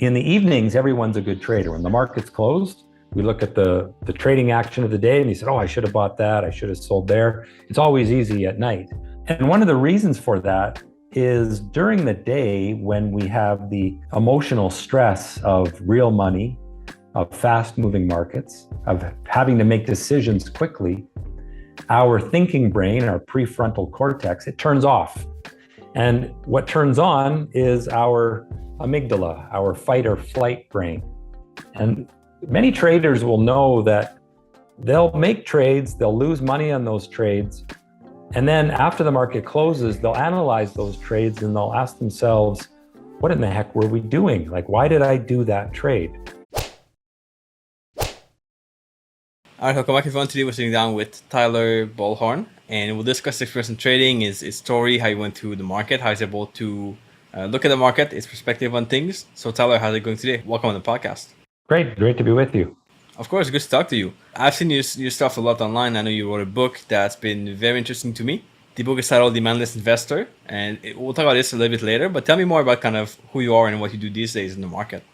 in the evenings, everyone's a good trader. When the market's closed, we look at the trading action of the day and you said, oh, I should have bought that. I should have sold there. It's always easy at night. And one of the reasons for that is during the day when we have the emotional stress of real money, of fast moving markets, of having to make decisions quickly, our thinking brain, our prefrontal cortex, it turns off. And what turns on is our amygdala, our fight or flight brain. And many traders will know that they'll make trades, they'll lose money on those trades. And then after the market closes, they'll analyze those trades and they'll ask themselves, what in the heck were we doing? Like, why did I do that trade? All right, welcome back everyone. Today we're sitting down with Tyler Bollhorn and we'll discuss his experience in trading, his story, how he went through the market, how he's able to look at the market, his perspective on things. So Tyler, how's it going today? Welcome on the podcast. Great to be with you. Of course, good to talk to you. I've seen your stuff a lot online. I know you wrote a book that's been very interesting to me. The book is titled The Mindless Investor, and we'll talk about this a little bit later, but tell me more about kind of who you are and what you do these days in the market.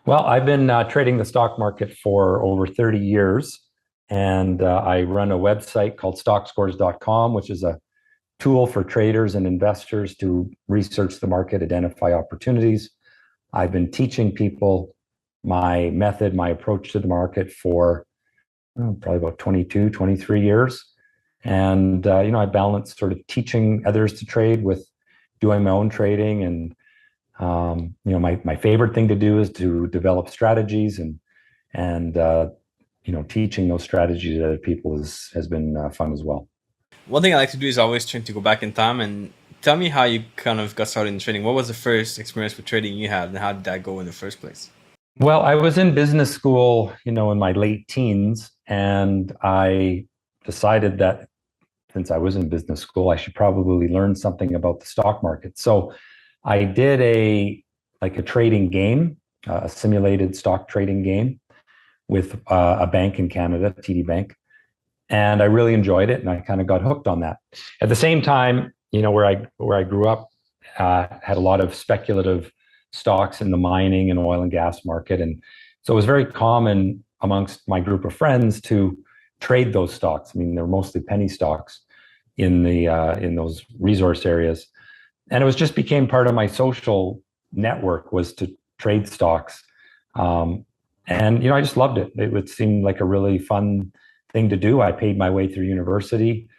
Well, I've been trading the stock market for over 30 years. And I run a website called Stockscores.com, which is a tool for traders and investors to research the market, identify opportunities. I've been teaching people my method, my approach to the market for probably about 22, 23 years. And, I balance sort of teaching others to trade with doing my own trading. And, my favorite thing to do is to develop strategies and teaching those strategies to other people has been fun as well. One thing I like to do is always trying to go back in time and tell me how you kind of got started in trading. What was the first experience with trading you had and how did that go in the first place? Well, I was in business school, in my late teens, and I decided that since I was in business school, I should probably learn something about the stock market. So I did a trading game, a simulated stock trading game with a bank in Canada, TD Bank. And I really enjoyed it and I kind of got hooked on that. At the same time, where I grew up, had a lot of speculative stocks in the mining and oil and gas market. And so it was very common amongst my group of friends to trade those stocks. I mean, they're mostly penny stocks in those resource areas. And it just became part of my social network was to trade stocks. And, I just loved it. It would seem like a really fun thing to do. I paid my way through university,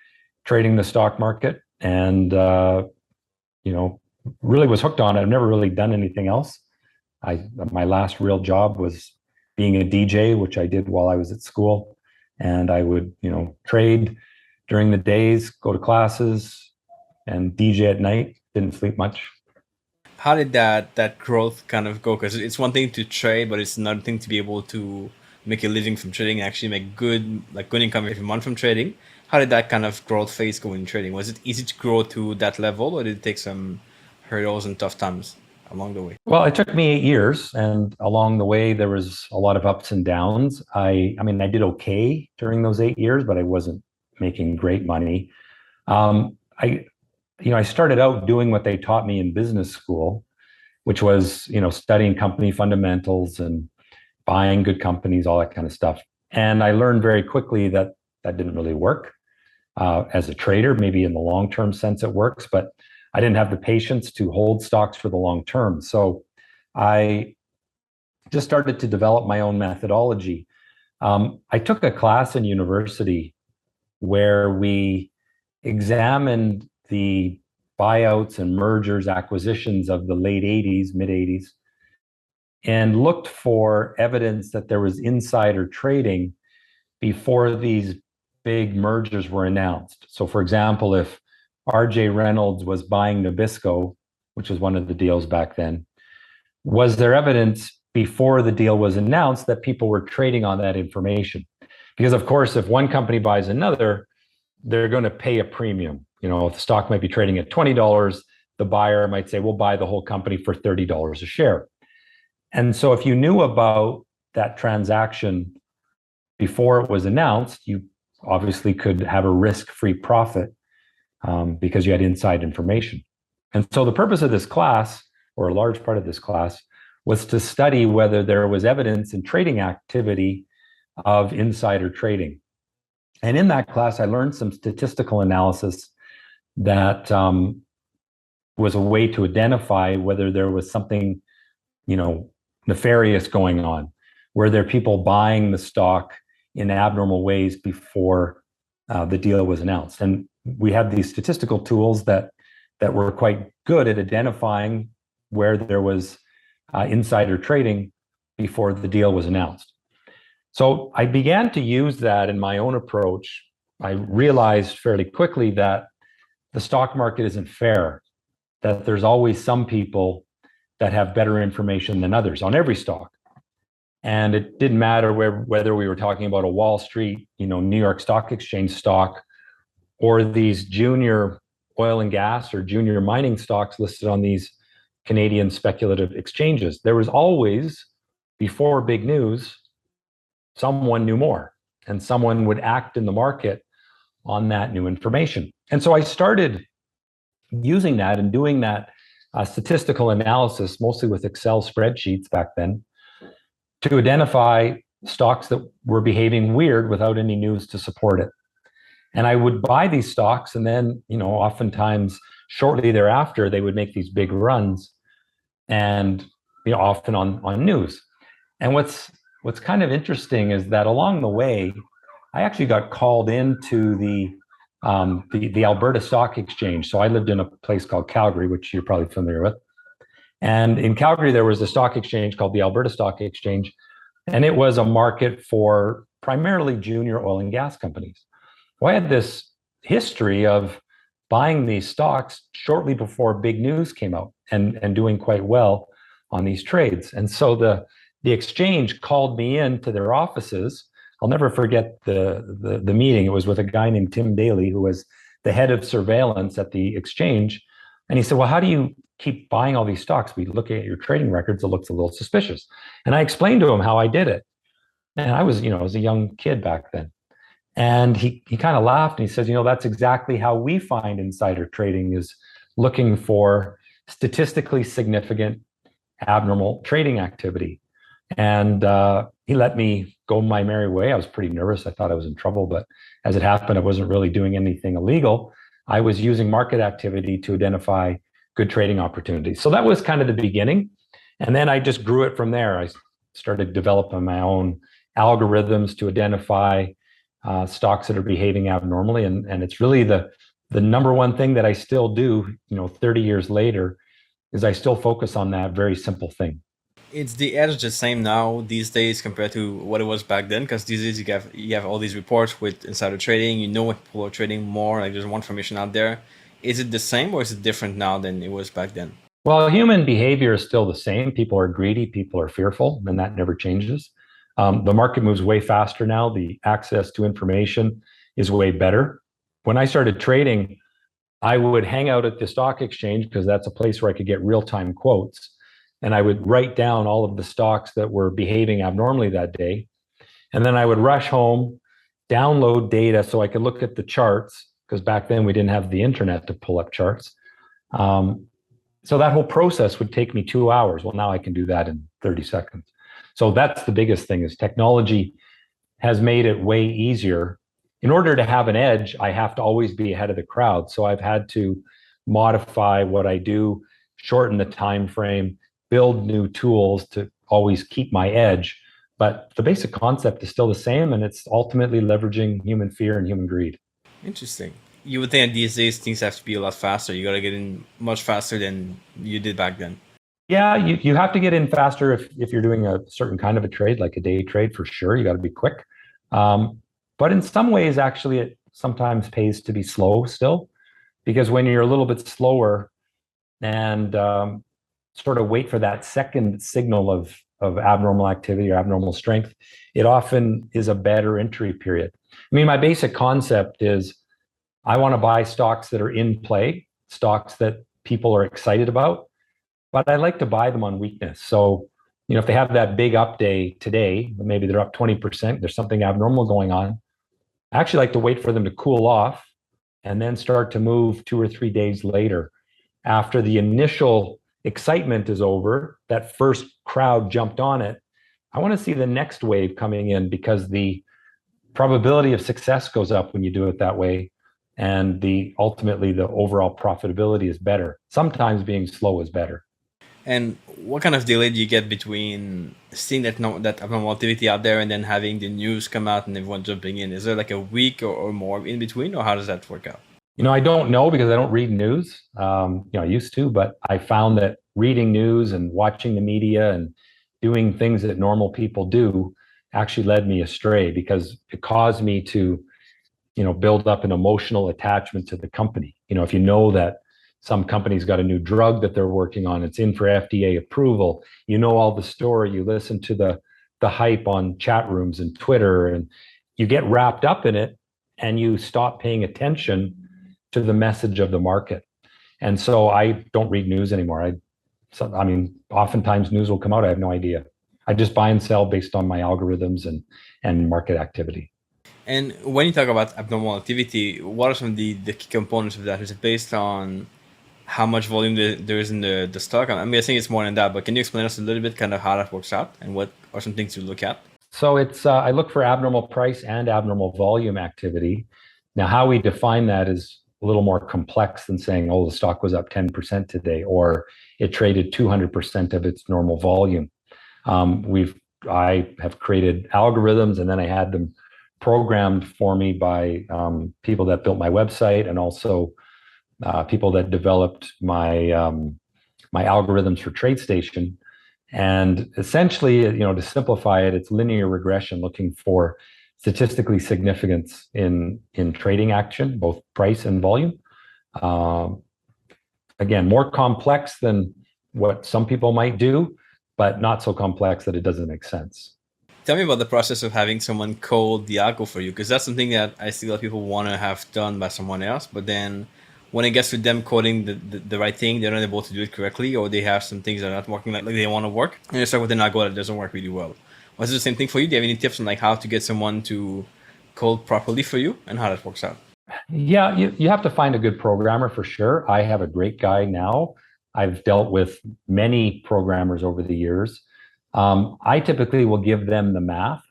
trading the stock market, and, really was hooked on it. I've never really done anything else. My last real job was being a DJ, which I did while I was at school. And I would, trade during the days, go to classes, and DJ at night. Didn't sleep much. How did that growth kind of go? Because it's one thing to trade, but it's another thing to be able to make a living from trading and actually make good income every month from trading. How did that kind of growth phase go in trading? Was it easy to grow to that level, or did it take some hurdles and tough times along the way? Well, it took me 8 years, and along the way there was a lot of ups and downs. I did okay during those 8 years, but I wasn't making great money. I started out doing what they taught me in business school, which was, studying company fundamentals and buying good companies, all that kind of stuff. And I learned very quickly that didn't really work. As a trader, maybe in the long-term sense it works, but I didn't have the patience to hold stocks for the long term. So I just started to develop my own methodology. I took a class in university where we examined the buyouts and mergers, acquisitions of the late 80s, mid 80s, and looked for evidence that there was insider trading before these big mergers were announced. So for example, if RJ Reynolds was buying Nabisco, which was one of the deals back then, was there evidence before the deal was announced that people were trading on that information? Because of course, if one company buys another, they're going to pay a premium. If the stock might be trading at $20, the buyer might say, we'll buy the whole company for $30 a share. And so if you knew about that transaction before it was announced, you obviously could have a risk-free profit because you had inside information. And so the purpose of this class, or a large part of this class, was to study whether there was evidence in trading activity of insider trading. And in that class, I learned some statistical analysis that was a way to identify whether there was something, nefarious going on. Were there people buying the stock in abnormal ways before the deal was announced? And we had these statistical tools that were quite good at identifying where there was insider trading before the deal was announced. So I began to use that in my own approach. I realized fairly quickly that the stock market isn't fair, that there's always some people that have better information than others on every stock. And it didn't matter whether we were talking about a Wall Street, New York Stock Exchange stock, or these junior oil and gas or junior mining stocks listed on these Canadian speculative exchanges. There was always, before big news, someone knew more, and someone would act in the market on that new information. And so I started using that and doing that statistical analysis, mostly with Excel spreadsheets back then, to identify stocks that were behaving weird without any news to support it. And I would buy these stocks, and then, oftentimes shortly thereafter, they would make these big runs, and often on news. And what's kind of interesting is that along the way, I actually got called into the Alberta Stock Exchange. So I lived in a place called Calgary, which you're probably familiar with. And in Calgary, there was a stock exchange called the Alberta Stock Exchange, and it was a market for primarily junior oil and gas companies. Well, I had this history of buying these stocks shortly before big news came out and doing quite well on these trades. And so the exchange called me into their offices. I'll never forget the meeting. It was with a guy named Tim Daly, who was the head of surveillance at the exchange. And he said, well, how do you keep buying all these stocks? We look at your trading records, it looks a little suspicious. And I explained to him how I did it. And I was a young kid back then. And he kind of laughed and he says, that's exactly how we find insider trading, is looking for statistically significant abnormal trading activity. And he let me go my merry way. I was pretty nervous. I thought I was in trouble, but as it happened, I wasn't really doing anything illegal. I was using market activity to identify good trading opportunities. So that was kind of the beginning. And then I just grew it from there. I started developing my own algorithms to identify stocks that are behaving abnormally. And it's really the number one thing that I still do, 30 years later, is I still focus on that very simple thing. It's the edge the same now these days compared to what it was back then? Because these days you have all these reports with insider trading. What people are trading more. Like, there's more information out there. Is it the same, or is it different now than it was back then? Well, human behavior is still the same. People are greedy. People are fearful, and that never changes. The market moves way faster now. The access to information is way better. When I started trading, I would hang out at the stock exchange because that's a place where I could get real-time quotes. And I would write down all of the stocks that were behaving abnormally that day. And then I would rush home, download data so I could look at the charts, because back then we didn't have the internet to pull up charts. So that whole process would take me 2 hours. Well, now I can do that in 30 seconds. So that's the biggest thing, is technology has made it way easier. In order to have an edge, I have to always be ahead of the crowd. So I've had to modify what I do, shorten the time frame, build new tools to always keep my edge. But the basic concept is still the same, and it's ultimately leveraging human fear and human greed. Interesting. You would think that these days things have to be a lot faster. You got to get in much faster than you did back then. Yeah, you have to get in faster if you're doing a certain kind of a trade, like a day trade, for sure. You got to be quick. But in some ways, actually, it sometimes pays to be slow still, because when you're a little bit slower and sort of wait for that second signal of abnormal activity or abnormal strength, it often is a better entry period. I mean, my basic concept is I want to buy stocks that are in play, stocks that people are excited about, but I like to buy them on weakness. So, if they have that big up day today, maybe they're up 20%, there's something abnormal going on, I actually like to wait for them to cool off and then start to move 2 or 3 days later, after the initial excitement is over, that first crowd jumped on it, I want to see the next wave coming in, because the probability of success goes up when you do it that way, and ultimately the overall profitability is better. Sometimes being slow is better. And what kind of delay do you get between seeing that that abnormal activity out there and then having the news come out and everyone jumping in? Is there like a week or more in between, or how does that work out? I don't know, because I don't read news. I used to, but I found that reading news and watching the media and doing things that normal people do actually led me astray, because it caused me to, build up an emotional attachment to the company. If you know that some company's got a new drug that they're working on, it's in for FDA approval, all the story, you listen to the hype on chat rooms and Twitter, and you get wrapped up in it, and you stop paying attention to the message of the market. And so I don't read news anymore. Oftentimes news will come out, I have no idea. I just buy and sell based on my algorithms and market activity. And when you talk about abnormal activity, what are some of the key components of that? Is it based on how much volume there is in the stock? I'm guessing it's more than that, but can you explain us a little bit kind of how that works out and what are some things to look at? So I look for abnormal price and abnormal volume activity. Now, how we define that is a little more complex than saying, oh, the stock was up 10% today, or it traded 200% of its normal volume. I have created algorithms, and then I had them programmed for me by people that built my website, and also people that developed my algorithms for TradeStation. And essentially, to simplify it, it's linear regression, looking for statistically significance in trading action, both price and volume. Again, more complex than what some people might do, but not so complex that it doesn't make sense. Tell me about the process of having someone code the algo for you, because that's something that I see a lot of people want to have done by someone else, but then when it gets to them coding the right thing, they're not able to do it correctly, or they have some things that are not working like they want to work, and they start with an algo that doesn't work really well. Was it the same thing for you? Do you have any tips on like how to get someone to code properly for you and how that works out? Yeah, you have to find a good programmer for sure. I have a great guy now. I've dealt with many programmers over the years. I typically will give them the math.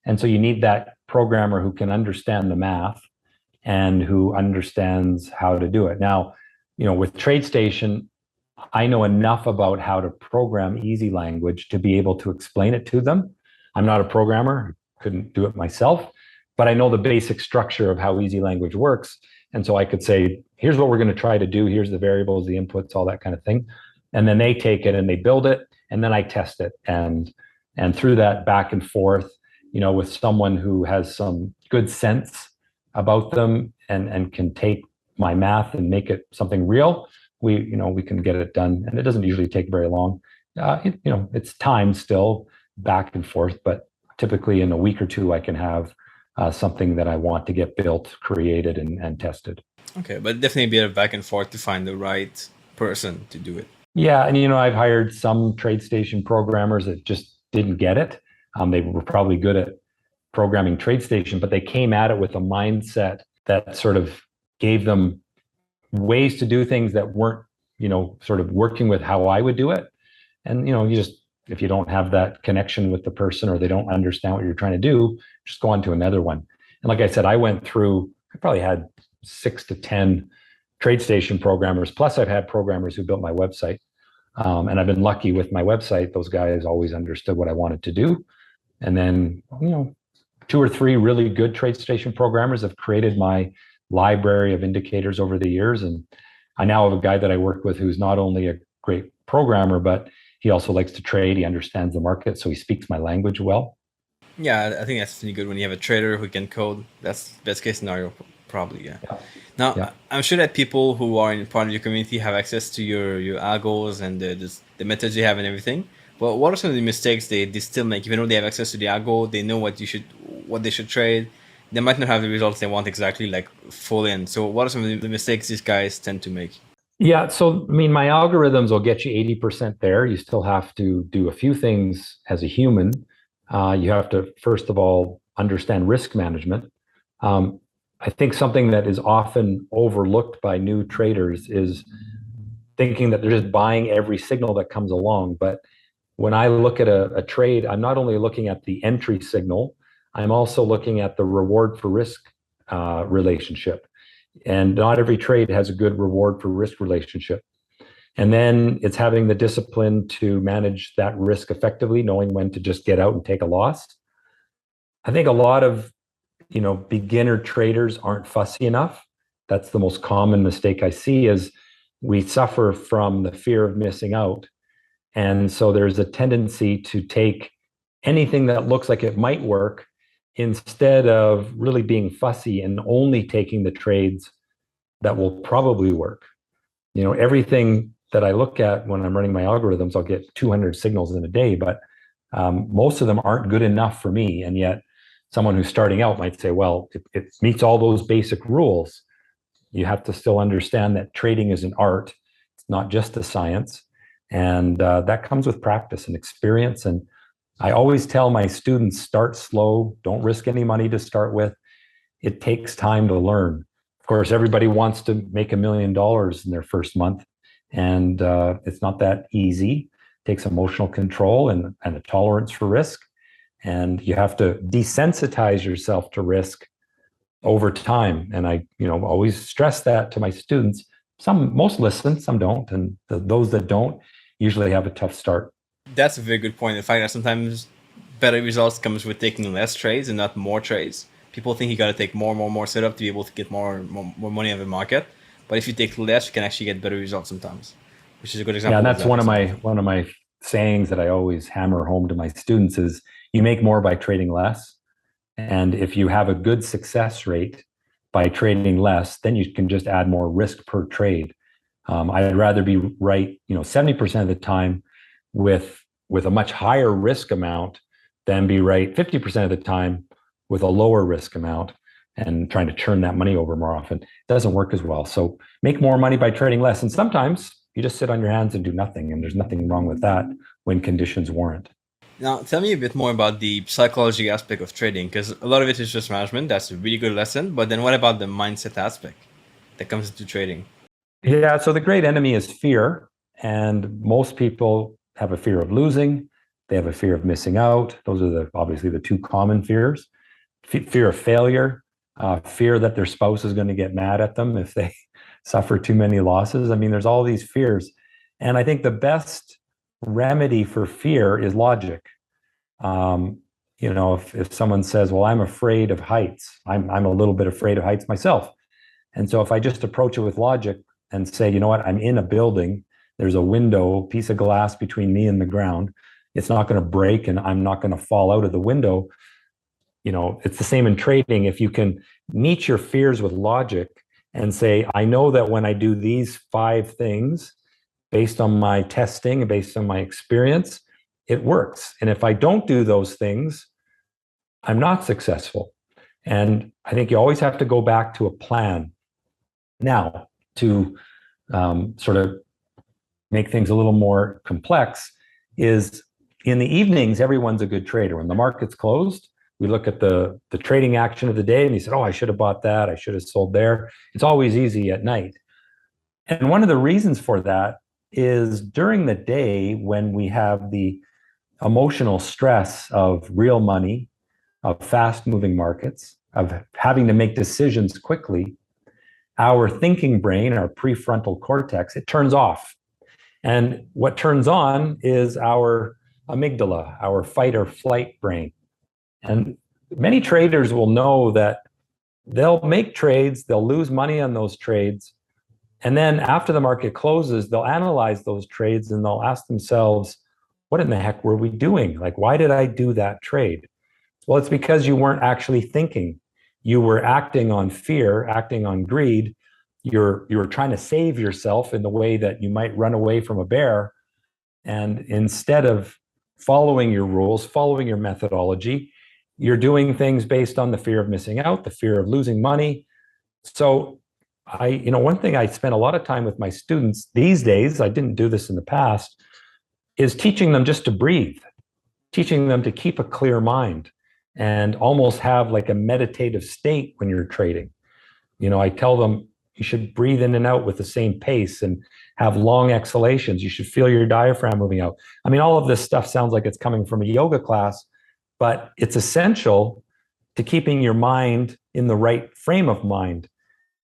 And so you need that programmer who can understand the math and who understands how to do it. Now, with TradeStation, I know enough about how to program easy language to be able to explain it to them. I'm not a programmer, couldn't do it myself, but I know the basic structure of how easy language works. And so I could say, here's what we're going to try to do. Here's the variables, the inputs, all that kind of thing. And then they take it and they build it, and then I test it. And through that back and forth, with someone who has some good sense about them and can take my math and make it something real, we can get it done. And it doesn't usually take very long. It's time still back and forth, but typically in a week or two, I can have something that I want to get built, created, and tested. Okay, but definitely a bit of back and forth to find the right person to do it. Yeah, and I've hired some TradeStation programmers that just didn't get it. They were probably good at programming TradeStation, but they came at it with a mindset that sort of gave them ways to do things that weren't, sort of working with how I would do it. And if you don't have that connection with the person, or they don't understand what you're trying to do, just go on to another one. And like I said, I probably had 6 to 10 TradeStation programmers, plus I've had programmers who built my website. And I've been lucky with my website. Those guys always understood what I wanted to do. And then, 2 or 3 really good TradeStation programmers have created my library of indicators over the years. And I now have a guy that I work with who's not only a great programmer, but he also likes to trade. He understands the market, so he speaks my language well. Yeah, I think that's pretty good when you have a trader who can code. That's best case scenario, probably. Yeah. Now, I'm sure that people who are in part of your community have access to your algos and the methods you have and everything. But what are some of the mistakes they still make? Even though they have access to the algo, they know what they should trade. They might not have the results they want exactly, like full in. So what are some of the mistakes these guys tend to make? Yeah, so my algorithms will get you 80% there. You still have to do a few things as a human. You have to, first of all, understand risk management. I think something that is often overlooked by new traders is thinking that they're just buying every signal that comes along. But when I look at a trade, I'm not only looking at the entry signal, I'm also looking at the reward for risk relationship. And not every trade has a good reward for risk relationship. And then it's having the discipline to manage that risk effectively, knowing when to just get out and take a loss. I think a lot of beginner traders aren't fussy enough. That's the most common mistake I see is we suffer from the fear of missing out. And so there's a tendency to take anything that looks like it might work instead of really being fussy and only taking the trades that will probably work. Everything that I look at when I'm running my algorithms, I'll get 200 signals in a day, but most of them aren't good enough for me. And yet someone who's starting out might say, well, it meets all those basic rules. You have to still understand that trading is an art. It's not just a science. And that comes with practice and experience. And I always tell my students, start slow. Don't risk any money to start with. It takes time to learn. Of course, everybody wants to make $1 million in their first month. And it's not that easy. It takes emotional control and a tolerance for risk. And you have to desensitize yourself to risk over time. And I, always stress that to my students. Most listen, some don't. And those that don't usually have a tough start. That's a very good point. The fact that sometimes better results comes with taking less trades and not more trades. People think you got to take more setup to be able to get more money out of the market. But if you take less, you can actually get better results sometimes, which is a good example. Yeah, and that's one of my sayings that I always hammer home to my students is you make more by trading less. And if you have a good success rate by trading less, then you can just add more risk per trade. I'd rather be right, 70% of the time with a much higher risk amount than be right 50% of the time with a lower risk amount and trying to churn that money over more often. It doesn't work as well. So make more money by trading less. And sometimes you just sit on your hands and do nothing. And there's nothing wrong with that when conditions warrant. Now, tell me a bit more about the psychology aspect of trading, because a lot of it is just management. That's a really good lesson. But then what about the mindset aspect that comes into trading? Yeah, so the great enemy is fear. And most people have a fear of losing. They have a fear of missing out. Those are obviously the two common fears. Fear of failure, fear that their spouse is going to get mad at them if they suffer too many losses. I mean, there's all these fears. And I think the best remedy for fear is logic. If someone says, well, I'm afraid of heights, I'm a little bit afraid of heights myself. And so if I just approach it with logic and say, you know what, I'm in a building, there's a window, piece of glass between me and the ground, it's not going to break and I'm not going to fall out of the window. It's the same in trading. If you can meet your fears with logic and say, I know that when I do these 5 things, based on my testing and based on my experience, it works. And if I don't do those things, I'm not successful. And I think you always have to go back to a plan. Now, to sort of make things a little more complex is in the evenings, everyone's a good trader. When the market's closed, we look at the trading action of the day and you said, oh, I should have bought that. I should have sold there. It's always easy at night. And one of the reasons for that is during the day when we have the emotional stress of real money, of fast moving markets, of having to make decisions quickly, our thinking brain, our prefrontal cortex, it turns off. And what turns on is our amygdala, our fight or flight brain. And many traders will know that they'll make trades, they'll lose money on those trades. And then after the market closes, they'll analyze those trades and they'll ask themselves, what in the heck were we doing? Like, why did I do that trade? Well, it's because you weren't actually thinking. You were acting on fear, acting on greed. You were trying to save yourself in the way that you might run away from a bear. And instead of following your rules, following your methodology, you're doing things based on the fear of missing out, the fear of losing money. So one thing I spend a lot of time with my students these days, I didn't do this in the past, is teaching them just to breathe, teaching them to keep a clear mind and almost have like a meditative state when you're trading. I tell them, You should breathe in and out with the same pace and have long exhalations. You should feel your diaphragm moving out. I mean, all of this stuff sounds like it's coming from a yoga class, but it's essential to keeping your mind in the right frame of mind.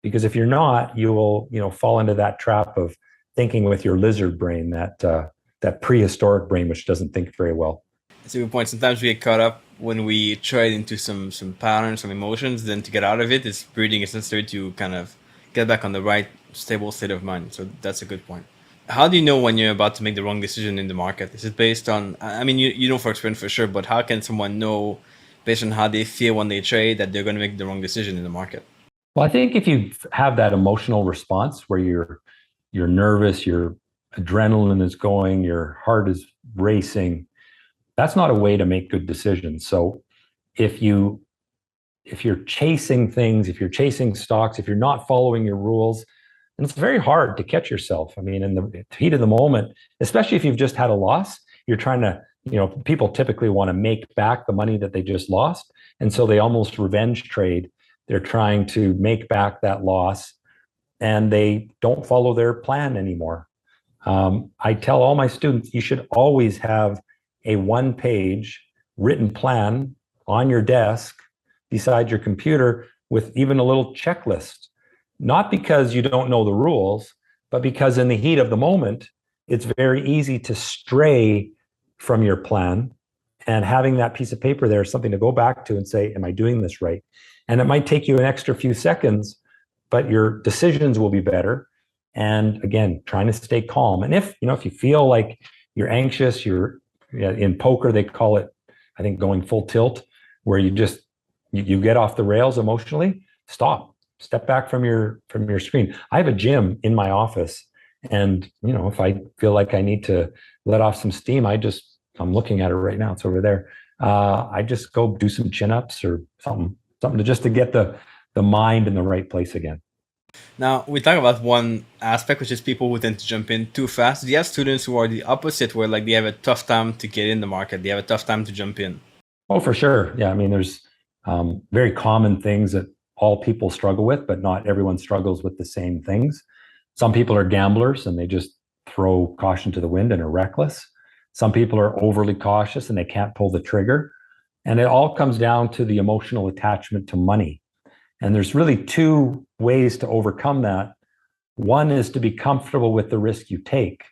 Because if you're not, you will, fall into that trap of thinking with your lizard brain, that prehistoric brain, which doesn't think very well. That's a good point. Sometimes we get caught up when we trade into some patterns, some emotions. Then to get out of it, it's breathing is necessary to kind of get back on the right stable state of mind. So that's a good point. How do you know when you're about to make the wrong decision in the market? Is it based on, I mean, you know for experience for sure, but how can someone know based on how they feel when they trade that they're going to make the wrong decision in the market? Well, I think if you have that emotional response where you're nervous, your adrenaline is going, your heart is racing, that's not a way to make good decisions. So if you're chasing things, if you're chasing stocks, if you're not following your rules, and it's very hard to catch yourself. I mean, in the heat of the moment, especially if you've just had a loss, you're trying to, people typically want to make back the money that they just lost. And so they almost revenge trade. They're trying to make back that loss and they don't follow their plan anymore. I tell all my students, you should always have a one-page written plan on your desk beside your computer with even a little checklist. Not because you don't know the rules, but because in the heat of the moment, it's very easy to stray from your plan. And having that piece of paper there is something to go back to and say, am I doing this right? And it might take you an extra few seconds, but your decisions will be better. And again, trying to stay calm. And if you feel like you're anxious, in poker, they call it, I think, going full tilt, where you get off the rails emotionally, step back from your screen. I have a gym in my office. And, if I feel like I need to let off some steam, I'm looking at it right now. It's over there. I just go do some chin-ups or something to get the mind in the right place again. Now, we talk about one aspect, which is people who tend to jump in too fast. Do you have students who are the opposite, where like they have a tough time to get in the market? They have a tough time to jump in? Oh, for sure. Yeah. I mean, there's very common things that all people struggle with, but not everyone struggles with the same things. Some people are gamblers and they just throw caution to the wind and are reckless. Some people are overly cautious and they can't pull the trigger. And it all comes down to the emotional attachment to money. And there's really two ways to overcome that. One is to be comfortable with the risk you take.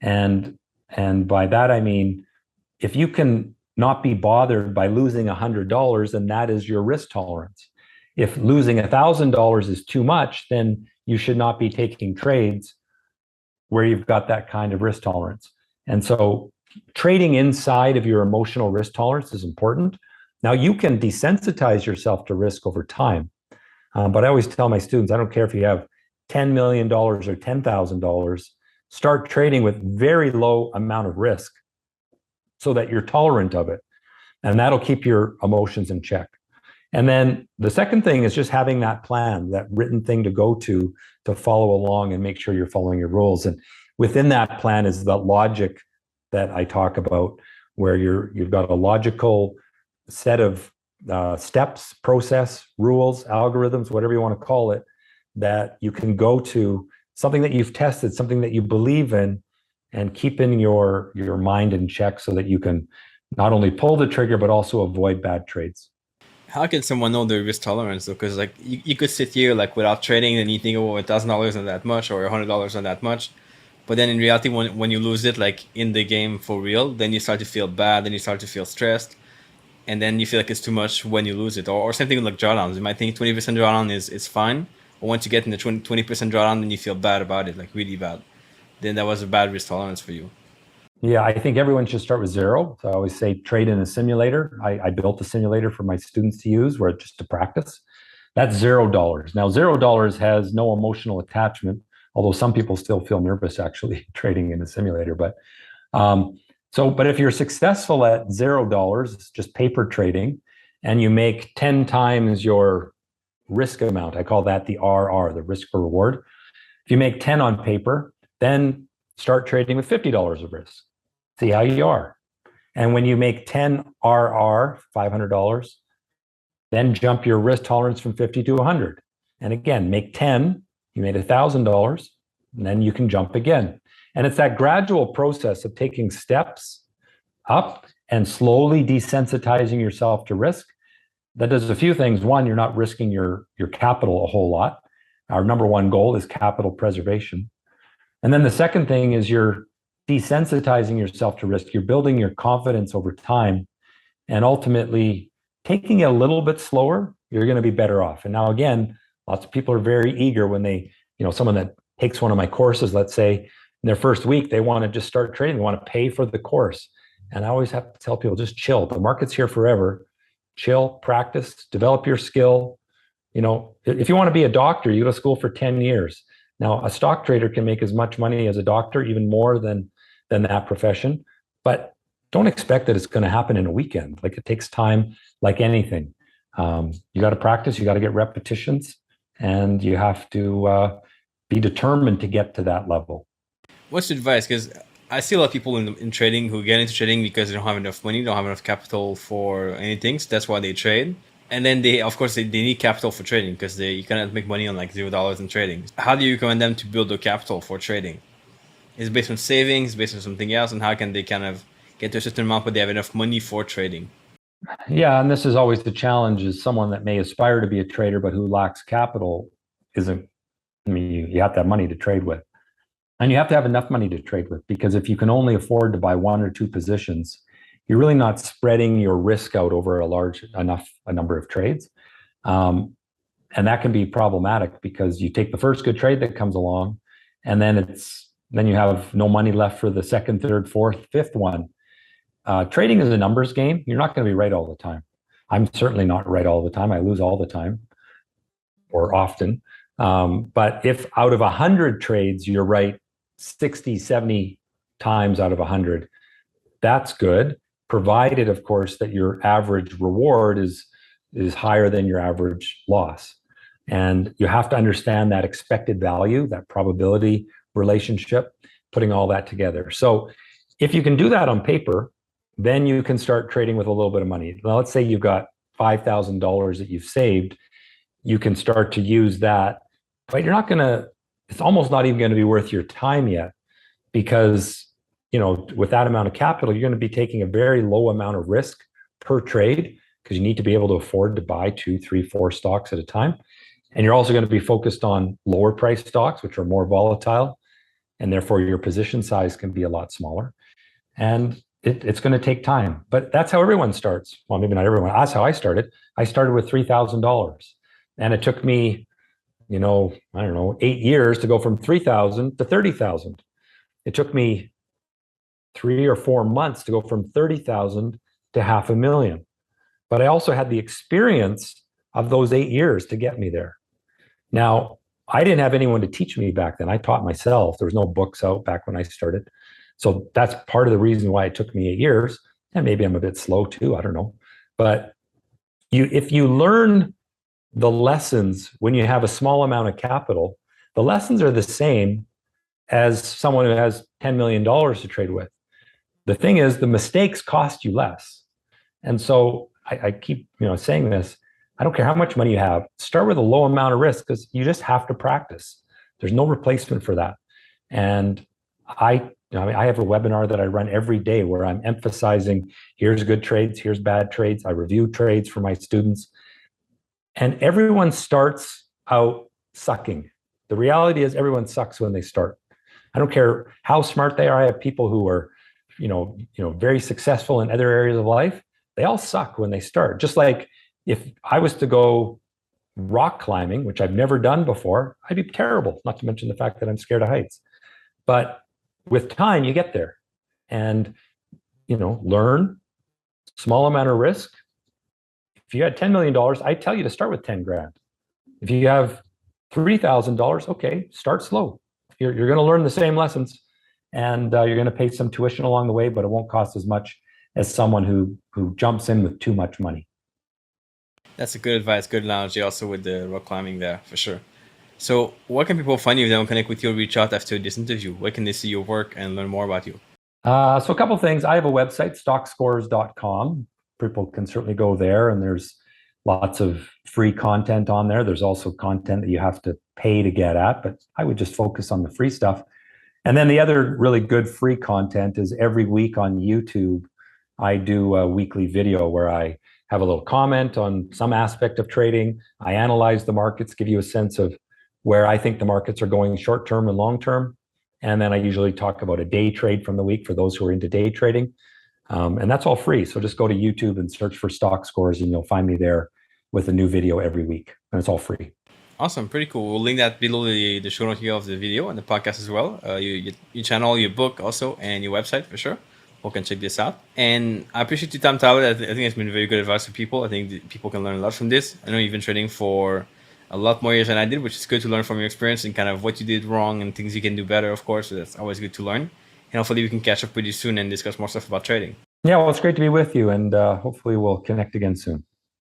And by that, I mean, if you can not be bothered by losing $100, then that is your risk tolerance. If losing $1,000 is too much, then you should not be taking trades where you've got that kind of risk tolerance. And so trading inside of your emotional risk tolerance is important. Now, you can desensitize yourself to risk over time. But I always tell my students, I don't care if you have $10 million or $10,000, start trading with very low amount of risk so that you're tolerant of it. And that'll keep your emotions in check. And then the second thing is just having that plan, that written thing to go to follow along and make sure you're following your rules. And within that plan is the logic that I talk about, where you've got a logical set of steps, process, rules, algorithms, whatever you want to call it, that you can go to, something that you've tested, something that you believe in, and keeping your mind in check so that you can not only pull the trigger, but also avoid bad trades. How can someone know their risk tolerance though? Because like you could sit here like without trading and you think, oh, $1,000 not that much or $100 not that much. But then in reality, when you lose it, like in the game for real, then you start to feel bad, then you start to feel stressed. And then you feel like it's too much when you lose it. Or same thing with like drawdowns. You might think 20% drawdown is fine. But once you get in the 20% drawdown, then you feel bad about it, like really bad. Then that was a bad risk tolerance for you. Yeah, I think everyone should start with zero. So I always say trade in a simulator. I built a simulator for my students to use, where just to practice. That's $0. Now, $0 has no emotional attachment, although some people still feel nervous actually trading in a simulator. But if you're successful at $0, just paper trading, and you make 10 times your risk amount, I call that the RR, the risk for reward. If you make 10 on paper, then start trading with $50 of risk. See how you are. And when you make 10 RR, $500, then jump your risk tolerance from 50 to 100. And again, make 10 you made $1,000, and then you can jump again. And it's that gradual process of taking steps up and slowly desensitizing yourself to risk that does a few things. One, you're not risking your capital a whole lot. Our number one goal is capital preservation. And then the second thing is you're desensitizing yourself to risk. You're building your confidence over time, and ultimately taking it a little bit slower, you're going to be better off. And now again, lots of people are very eager when they, someone that takes one of my courses, let's say in their first week, they want to just start trading. They want to pay for the course. And I always have to tell people, just chill. The market's here forever. Chill, practice, develop your skill. If you want to be a doctor, you go to school for 10 years. Now, a stock trader can make as much money as a doctor, even more than that profession. But don't expect that it's going to happen in a weekend. Like, it takes time, like anything. You got to practice, you got to get repetitions, and you have to be determined to get to that level. What's your advice? Because I see a lot of people in trading who get into trading because they don't have enough money, don't have enough capital for anything. So that's why they trade. And then they need capital for trading because you cannot make money on like $0 in trading. How do you recommend them to build their capital for trading? Is it based on savings, based on something else? And how can they kind of get to a certain amount, but they have enough money for trading? Yeah, and this is always the challenge, is someone that may aspire to be a trader, but who lacks capital you have to have money to trade with. And you have to have enough money to trade with, because if you can only afford to buy one or two positions, you're really not spreading your risk out over a number of trades. And that can be problematic, because you take the first good trade that comes along, and then you have no money left for the second, third, fourth, fifth one. Trading is a numbers game. You're not going to be right all the time. I'm certainly not right all the time. I lose all the time, or often. But if out of 100 trades, you're right 60, 70 times out of 100, that's good, provided, of course, that your average reward is higher than your average loss. And you have to understand that expected value, that probability relationship, putting all that together. So if you can do that on paper, then you can start trading with a little bit of money. Now, let's say you've got $5,000 that you've saved. You can start to use that, but it's almost not even going to be worth your time yet, because, with that amount of capital, you're going to be taking a very low amount of risk per trade, because you need to be able to afford to buy 2, 3, 4 stocks at a time. And you're also going to be focused on lower price stocks, which are more volatile, and therefore your position size can be a lot smaller. And it's going to take time, but that's how everyone starts. Well, maybe not everyone. That's how I started. I started with $3,000, and it took me, 8 years to go from 3,000 to 30,000. It took me 3 or 4 months to go from 30,000 to $500,000. But I also had the experience of those 8 years to get me there. Now, I didn't have anyone to teach me back then. I taught myself. There was no books out back when I started. So that's part of the reason why it took me 8 years. And maybe I'm a bit slow too, I don't know. But if you learn the lessons when you have a small amount of capital, the lessons are the same as someone who has $10 million to trade with. The thing is, the mistakes cost you less. And so I keep saying this, I don't care how much money you have, start with a low amount of risk, because you just have to practice. There's no replacement for that. And I have a webinar that I run every day where I'm emphasizing, here's good trades, here's bad trades. I review trades for my students. And everyone starts out sucking. The reality is everyone sucks when they start. I don't care how smart they are. I have people who are, very successful in other areas of life. They all suck when they start. Just like if I was to go rock climbing, which I've never done before, I'd be terrible, not to mention the fact that I'm scared of heights. But with time, you get there, and, learn, small amount of risk. If you had $10 million, I tell you to start with 10 grand. If you have $3,000, okay, start slow. You're going to learn the same lessons, and you're going to pay some tuition along the way, but it won't cost as much as someone who jumps in with too much money. That's a good advice, good analogy also with the rock climbing there, for sure. So what can people find you if they want to connect with you or reach out after this interview? Where can they see your work and learn more about you? So a couple of things. I have a website, stockscores.com. People can certainly go there, and there's lots of free content on there. There's also content that you have to pay to get at, but I would just focus on the free stuff. And then the other really good free content is every week on YouTube, I do a weekly video where I have a little comment on some aspect of trading. I analyze the markets, give you a sense of where I think the markets are going short term and long term. And then I usually talk about a day trade from the week for those who are into day trading. And that's all free. So just go to YouTube and search for Stockscores and you'll find me there with a new video every week. And it's all free. Awesome, pretty cool. We'll link that below the show note here of the video and the podcast as well. Your channel, your book also, and your website for sure. People can check this out. And I appreciate your time, Tyler. I think it's been very good advice for people. I think people can learn a lot from this. I know you've been trading for a lot more years than I did, which is good to learn from your experience and kind of what you did wrong and things you can do better, of course. So that's always good to learn. And hopefully we can catch up pretty soon and discuss more stuff about trading. Yeah, well, it's great to be with you, and hopefully we'll connect again soon.